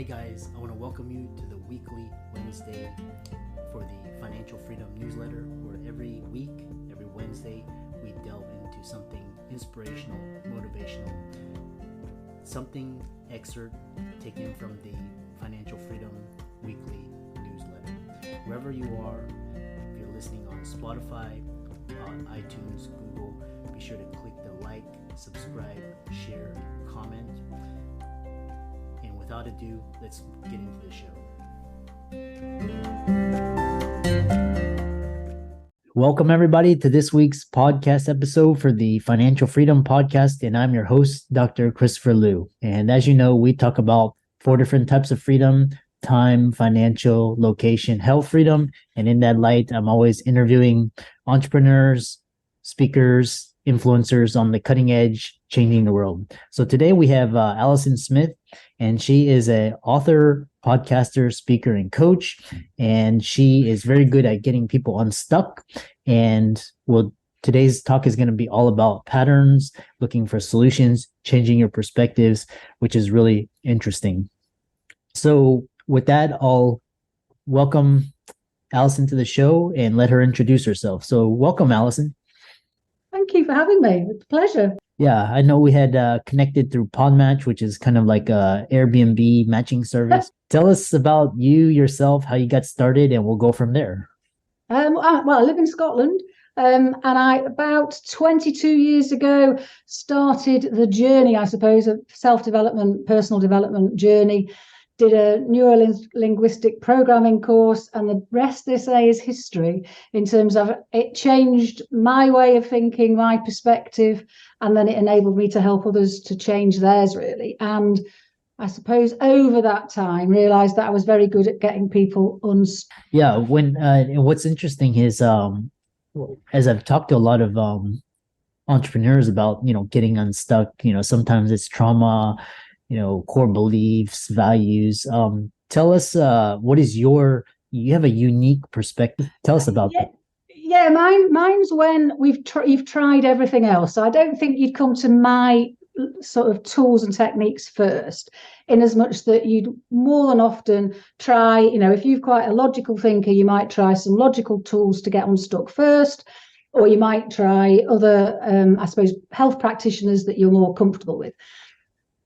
Hey guys, I want to welcome you to the weekly Wednesday for the Financial Freedom newsletter, where every week, every Wednesday, we delve into something inspirational, motivational, something excerpt taken from the Financial Freedom weekly newsletter. Wherever you are, if you're listening on Spotify, on iTunes, Google, be sure to click the like, subscribe, share, comment. And without ado, let's get into the show. Welcome everybody to this week's podcast episode for the Financial Freedom Podcast, and I'm your host, Dr. Christopher Liu. And as you know, we talk about 4 different types of freedom: time, financial, location, health freedom. And in that light, I'm always interviewing entrepreneurs, speakers, influencers on the cutting edge, changing the world. So today we have Alison Smith, and she is an author, podcaster, speaker, and coach. And she is very good at getting people unstuck. And today's talk is going to be all about patterns, looking for solutions, changing your perspectives, which is really interesting. So with that, I'll welcome Alison to the show and let her introduce herself. So welcome, Alison. Thank you for having me. It's a pleasure. Yeah, I know we had connected through Podmatch, which is kind of like a Airbnb matching service. Tell us about yourself, how you got started, and we'll go from there. I live in Scotland, and I, about 22 years ago, started the journey, I suppose, of self-development, personal development journey. Did a neuro-linguistic programming course, and the rest, they say, is history in terms of it changed my way of thinking, my perspective, and then it enabled me to help others to change theirs, really. And I suppose over that time, realized that I was very good at getting people unstuck. Yeah, what's interesting is, as I've talked to a lot of entrepreneurs about, getting unstuck, sometimes it's trauma, core beliefs, values. Tell us, you have a unique perspective. Tell us about that. Yeah, mine's when you've tried everything else. So I don't think you'd come to my sort of tools and techniques first, in as much that you'd more than often try, if you're quite a logical thinker, you might try some logical tools to get unstuck first, or you might try other, I suppose, health practitioners that you're more comfortable with.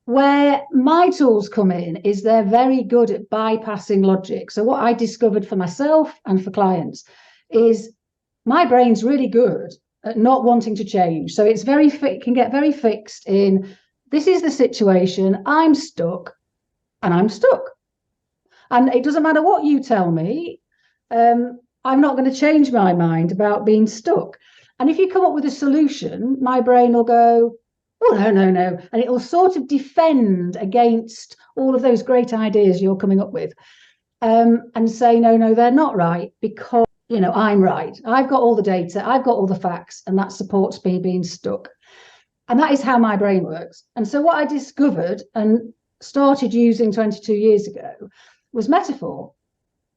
Where my tools come in is they're very good at bypassing logic. So what I discovered for myself and for clients is my brain's really good at not wanting to change. So it can get very fixed in, this is the situation, I'm stuck, and I'm stuck. And it doesn't matter what you tell me, I'm not going to change my mind about being stuck. And if you come up with a solution, my brain will go, oh, no. And it will sort of defend against all of those great ideas you're coming up with, and say, no, they're not right, because, I'm right. I've got all the data, I've got all the facts, and that supports me being stuck. And that is how my brain works. And so what I discovered and started using 22 years ago was metaphor.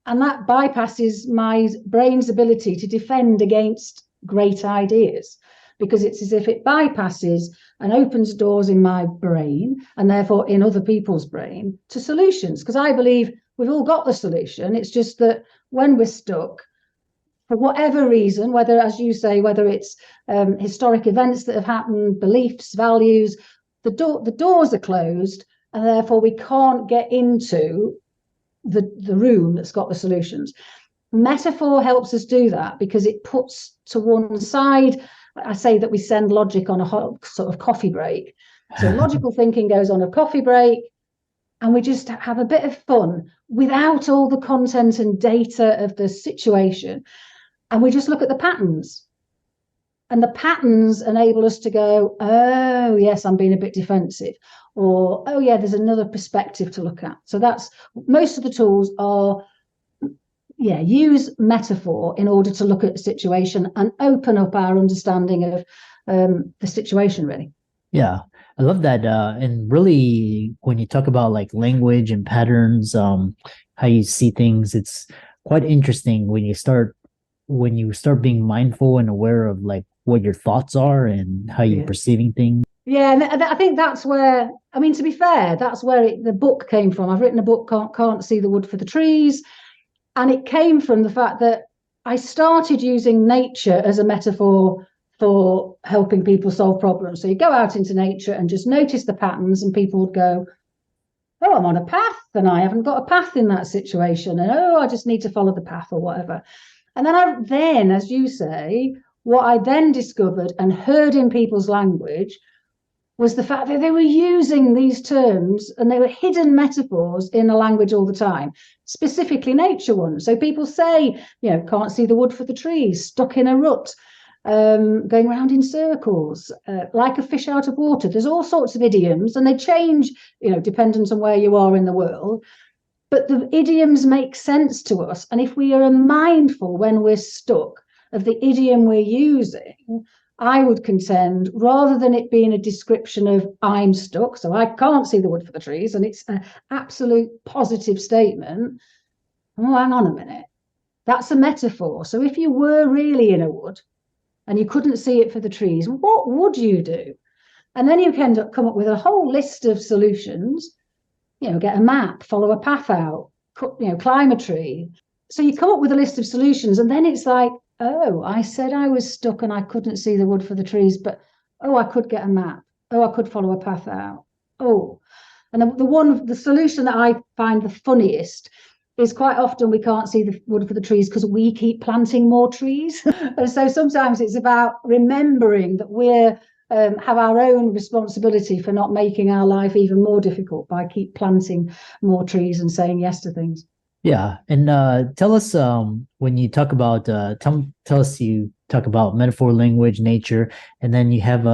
And that bypasses my brain's ability to defend against great ideas, because it's as if it bypasses and opens doors in my brain, and therefore in other people's brain, to solutions. Because I believe we've all got the solution. It's just that when we're stuck, for whatever reason, whether, as you say, whether it's historic events that have happened, beliefs, values, the doors are closed, and therefore we can't get into the room that's got the solutions. Metaphor helps us do that, because it puts to one side, I say that we send logic on a hot sort of coffee break. So logical thinking goes on a coffee break, and we just have a bit of fun without all the content and data of the situation. And we just look at the patterns. And the patterns enable us to go, oh, yes, I'm being a bit defensive. Or, oh, yeah, there's another perspective to look at. So that's, most of the tools are, use metaphor in order to look at the situation and open up our understanding of the situation, really. Yeah, I love that. And really, when you talk about like language and patterns, how you see things, it's quite interesting when you start being mindful and aware of like what your thoughts are and how you're perceiving things. Yeah, and I think that's where, I mean, to be fair, that's where the book came from. I've written a book, Can't See the Wood for the Trees, and it came from the fact that I started using nature as a metaphor for helping people solve problems. So you go out into nature and just notice the patterns, and people would go, oh, I'm on a path and I haven't got a path in that situation. And oh, I just need to follow the path or whatever. And then, as you say, what I then discovered and heard in people's language was the fact that they were using these terms and they were hidden metaphors in the language all the time, specifically nature ones. So people say, can't see the wood for the trees, stuck in a rut, going around in circles, like a fish out of water. There's all sorts of idioms, and they change, dependent on where you are in the world. But the idioms make sense to us. And if we are mindful when we're stuck of the idiom we're using, I would contend, rather than it being a description of I'm stuck, so I can't see the wood for the trees, and it's an absolute positive statement, oh, hang on a minute, that's a metaphor. So if you were really in a wood and you couldn't see it for the trees, what would you do? And then you can come up with a whole list of solutions, get a map, follow a path out, climb a tree. So you come up with a list of solutions, and then it's like, oh, I said I was stuck and I couldn't see the wood for the trees, but I could get a map. Oh, I could follow a path out. Oh, and the solution that I find the funniest is quite often we can't see the wood for the trees because we keep planting more trees. And so sometimes it's about remembering that we're have our own responsibility for not making our life even more difficult by keep planting more trees and saying yes to things. Yeah, and tell us when you talk about tell us you talk about metaphor, language, nature, and then you have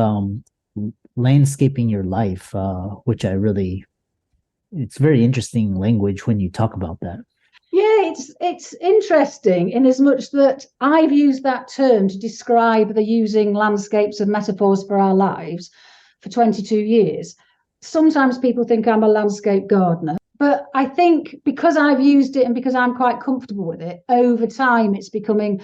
landscaping your life, which it's very interesting language when you talk about that. Yeah, it's interesting in as much that I've used that term to describe the using landscapes and metaphors for our lives for 22 years. Sometimes people think I'm a landscape gardener. But I think because I've used it and because I'm quite comfortable with it, over time it's becoming,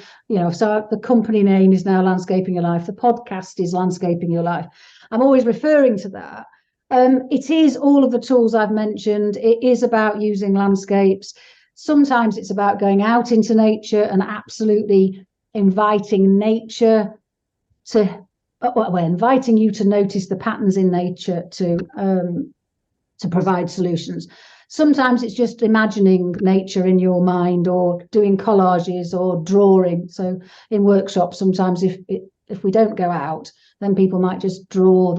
so the company name is now Landscaping Your Life. The podcast is Landscaping Your Life. I'm always referring to that. It is all of the tools I've mentioned. It is about using landscapes. Sometimes it's about going out into nature and absolutely inviting nature we're inviting you to notice the patterns in nature to provide solutions. Sometimes it's just imagining nature in your mind or doing collages or drawing. So in workshops, sometimes if we don't go out, then people might just draw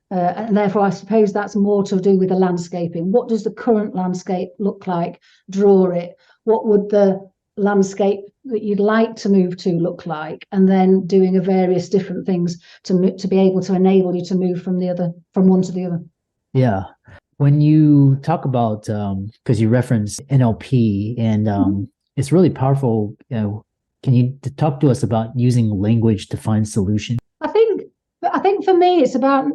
and therefore I suppose that's more to do with the landscaping. What does the current landscape look like? Draw it. What would the landscape that you'd like to move to look like? And then doing various different things to be able to enable you to move from one to the other. Yeah. When you talk about, because you reference NLP and it's really powerful, can you talk to us about using language to find solutions? I think for me, it's about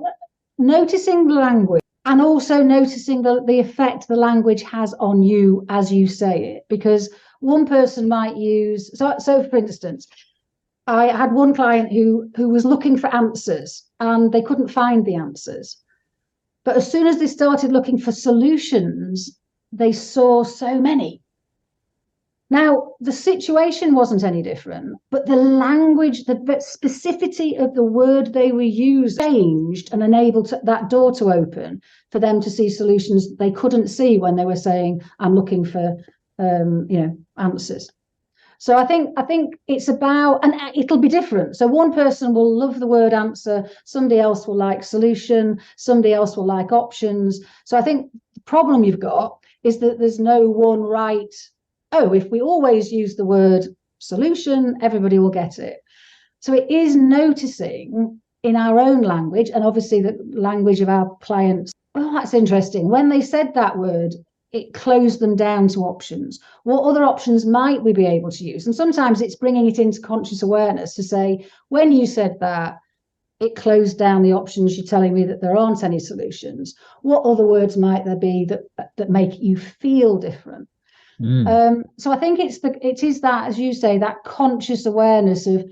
noticing the language and also noticing the effect the language has on you as you say it. Because one person might use, so for instance, I had one client who was looking for answers and they couldn't find the answers. But as soon as they started looking for solutions, they saw so many. Now, the situation wasn't any different, but the language, the specificity of the word they were using changed and enabled that door to open for them to see solutions they couldn't see when they were saying, I'm looking for, answers. So I think it's about, and it'll be different. So one person will love the word answer, somebody else will like solution, somebody else will like options. So I think the problem you've got is that there's no one right, if we always use the word solution, everybody will get it. So it is noticing in our own language, and obviously the language of our clients. Oh, that's interesting. When they said that word, it closed them down to options. What other options might we be able to use? And sometimes it's bringing it into conscious awareness to say, when you said that, it closed down the options. You're telling me that there aren't any solutions. What other words might there be that make you feel different? So I think it is that, as you say, that conscious awareness of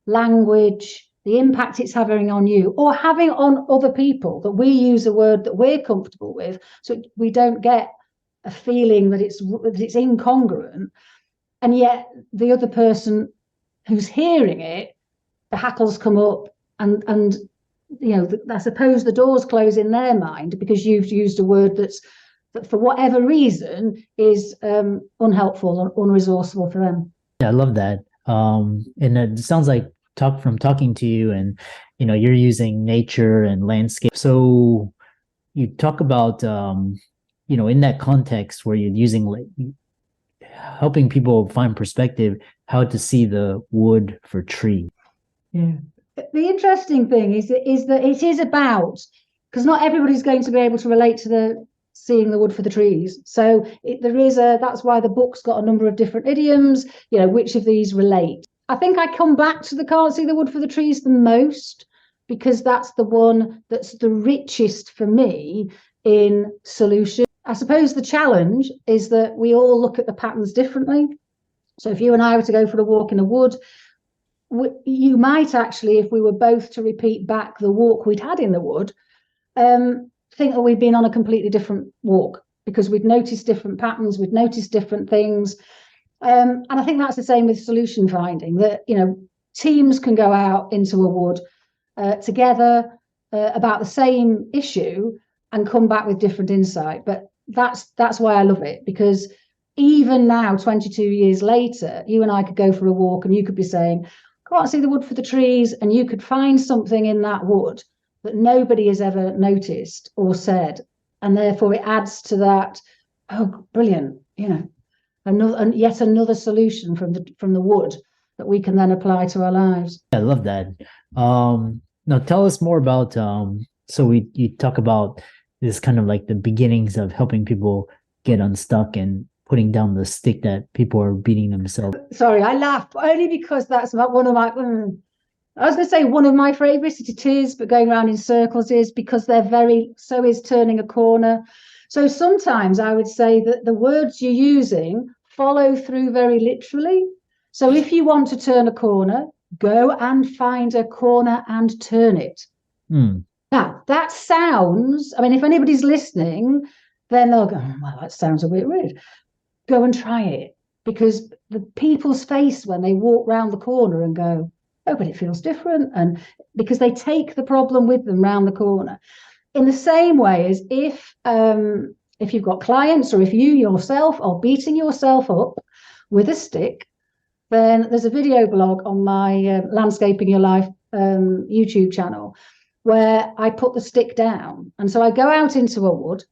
language, the impact it's having on you or having on other people, that we use a word that we're comfortable with, so we don't get a feeling that it's incongruent. And yet the other person who's hearing it, the hackles come up, and I suppose the doors close in their mind because you've used a word that for whatever reason is unhelpful or unresourceful for them. Yeah, I love that. And it sounds like talking to you, and you're using nature and landscape. So you talk about in that context where you're using helping people find perspective, how to see the wood for tree. Yeah. The interesting thing is that it is about, because not everybody's going to be able to relate to the seeing the wood for the trees. So that's why the book's got a number of different idioms, which of these relate. I think I come back to the can't see the wood for the trees the most, because that's the one that's the richest for me in solution. I suppose the challenge is that we all look at the patterns differently. So if you and I were to go for a walk in the wood, you might actually, if we were both to repeat back the walk we'd had in the wood, think that we'd been on a completely different walk, because we'd noticed different patterns, we'd noticed different things. And I think that's the same with solution finding, that, teams can go out into a wood together about the same issue and come back with different insight. But that's why I love it, because even now, 22 years later, you and I could go for a walk and you could be saying, can't see the wood for the trees, and you could find something in that wood that nobody has ever noticed or said, and therefore it adds to that. Oh, brilliant! Yet another solution from the wood that we can then apply to our lives. I love that. Now tell us more about. So you talk about this kind of like the beginnings of helping people get unstuck and putting down the stick that people are beating themselves. Sorry, I laugh only because that's not one of my. I was going to say one of my favourites. It is, but going around in circles is because so is turning a corner. So sometimes I would say that the words you're using follow through very literally. So if you want to turn a corner, go and find a corner and turn it. Now, that sounds, if anybody's listening, then they'll go, well, that sounds a bit weird. Go and try it, because the people's face when they walk round the corner and go, oh, but it feels different. And because they take the problem with them round the corner. In the same way as if you've got clients, or if you yourself are beating yourself up with a stick, then there's a video blog on my Landscaping Your Life YouTube channel where I put the stick down. And so I go out into a wood,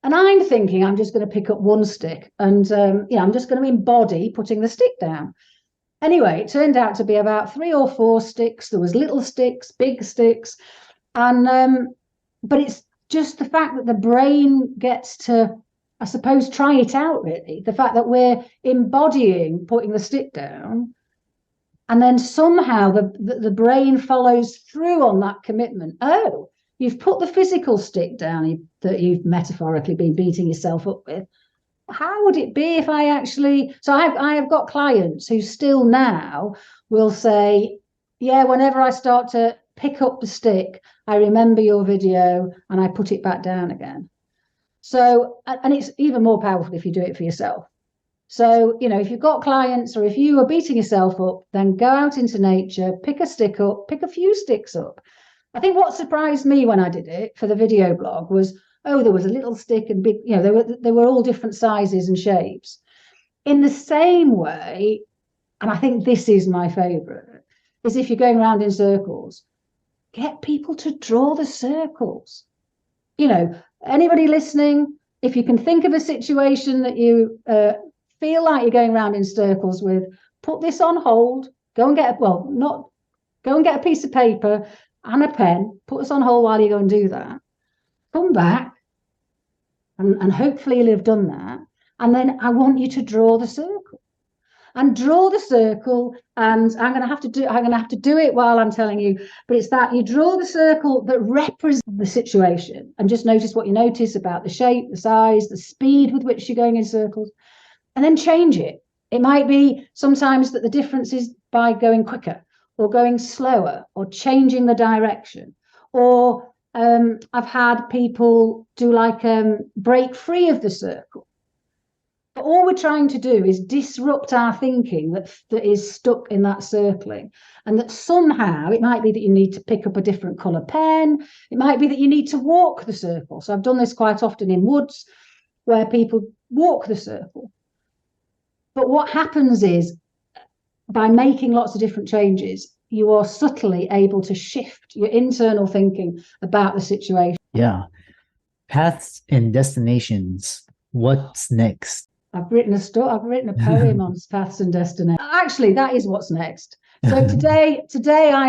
and I'm thinking I'm just going to pick up one stick, and I'm just going to embody putting the stick down. Anyway, it turned out to be about 3 or 4 sticks. There was little sticks, big sticks, and but it's just the fact that the brain gets to, I suppose, try it out, really. The fact that we're embodying putting the stick down, and then somehow the brain follows through on that commitment. Oh, you've put the physical stick down that you've metaphorically been beating yourself up with. How would it be if I actually... So I have got clients who still now will say, yeah, whenever I start to pick up the stick, I remember your video and I put it back down again. So, and it's even more powerful if you do it for yourself. So, if you've got clients, or if you are beating yourself up, then go out into nature, pick a stick up, pick a few sticks up. I think what surprised me when I did it for the video blog was, oh, there was a little stick and big, they were all different sizes and shapes. In the same way, and I think this is my favorite, is if you're going around in circles, get people to draw the circles. Anybody listening, if you can think of a situation that you feel like you're going around in circles with, put this on hold, go and get a piece of paper and a pen, put this on hold while you go and do that. Come back, and hopefully you'll have done that. And then I want you to draw the circle. And draw the circle, and I'm going to have to do it while I'm telling you, but it's that you draw the circle that represents the situation, and just notice what you notice about the shape, the size, the speed with which you're going in circles, and then change it. It might be sometimes that the difference is by going quicker, or going slower or changing the direction. Or I've had people do like break free of the circle. But all we're trying to do is disrupt our thinking that is stuck in that circling. And that somehow it might be that you need to pick up a different colour pen. It might be that you need to walk the circle. So I've done this quite often in woods where people walk the circle. But what happens is, by making lots of different changes, you are subtly able to shift your internal thinking about the situation. Yeah. Paths and destinations. What's next? I've written a poem on paths and destinations. Actually, that is what's next. So today I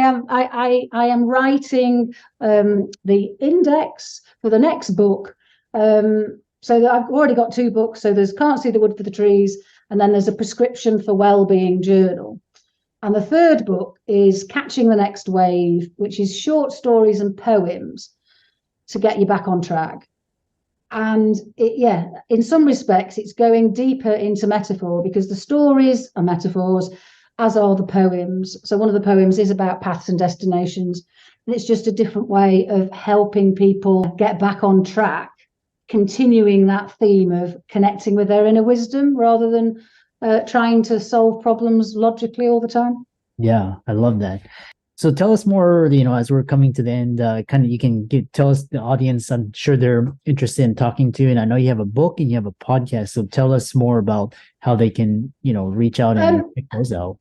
am writing the index for the next book. So that I've already got 2 books. So there's Can't See the Wood for the Trees, and then there's a Prescription for Wellbeing journal. And the 3rd book is Catching the Next Wave, which is short stories and poems to get you back on track. And in some respects, it's going deeper into metaphor, because the stories are metaphors, as are the poems. So one of the poems is about paths and destinations, and it's just a different way of helping people get back on track, continuing that theme of connecting with their inner wisdom rather than trying to solve problems logically all the time. Yeah, I love that. So tell us more, as we're coming to the end, you can tell us, the audience, I'm sure they're interested in talking to you. And I know you have a book and you have a podcast. So tell us more about how they can, reach out and pick those out.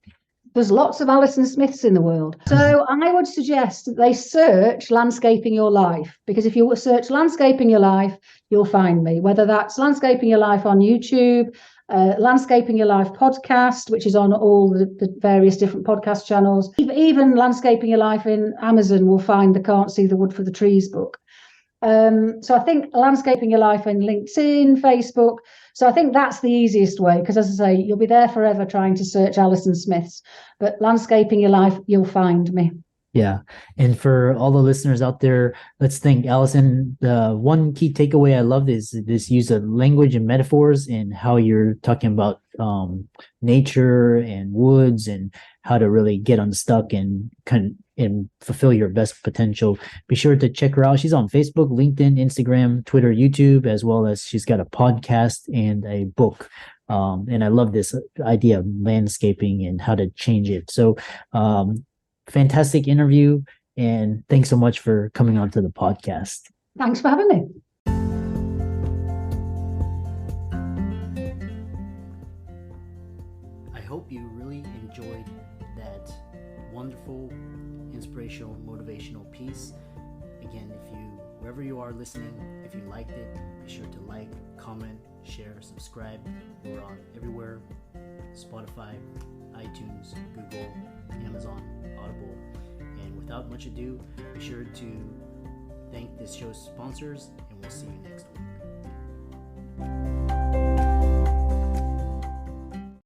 There's lots of Alison Smiths in the world. So I would suggest that they search Landscaping Your Life, because if you search Landscaping Your Life, you'll find me, whether that's Landscaping Your Life on YouTube, Landscaping Your Life podcast, which is on all the various different podcast channels. Even Landscaping Your Life in Amazon will find the Can't See the Wood for the Trees book. So I think Landscaping Your Life in LinkedIn, Facebook. So I think that's the easiest way, because as I say, you'll be there forever trying to search Alison Smiths, but Landscaping Your Life, you'll find me. Yeah. And for all the listeners out there, let's think, Alison, the one key takeaway I love is this use of language and metaphors, and how you're talking about nature and woods and how to really get unstuck and fulfill your best potential. Be sure to check her out. She's on Facebook, LinkedIn, Instagram, Twitter, YouTube, as well as she's got a podcast and a book. And I love this idea of landscaping and how to change it. So, fantastic interview, and thanks so much for coming on to the podcast. Thanks for having me. I hope you really enjoyed that wonderful, inspirational, motivational piece. Again, wherever you are listening, if you liked it, be sure to like, comment, share, subscribe. We're on everywhere: Spotify, iTunes, Google, Amazon, Audible. And without much ado, be sure to thank this show's sponsors, and we'll see you next week.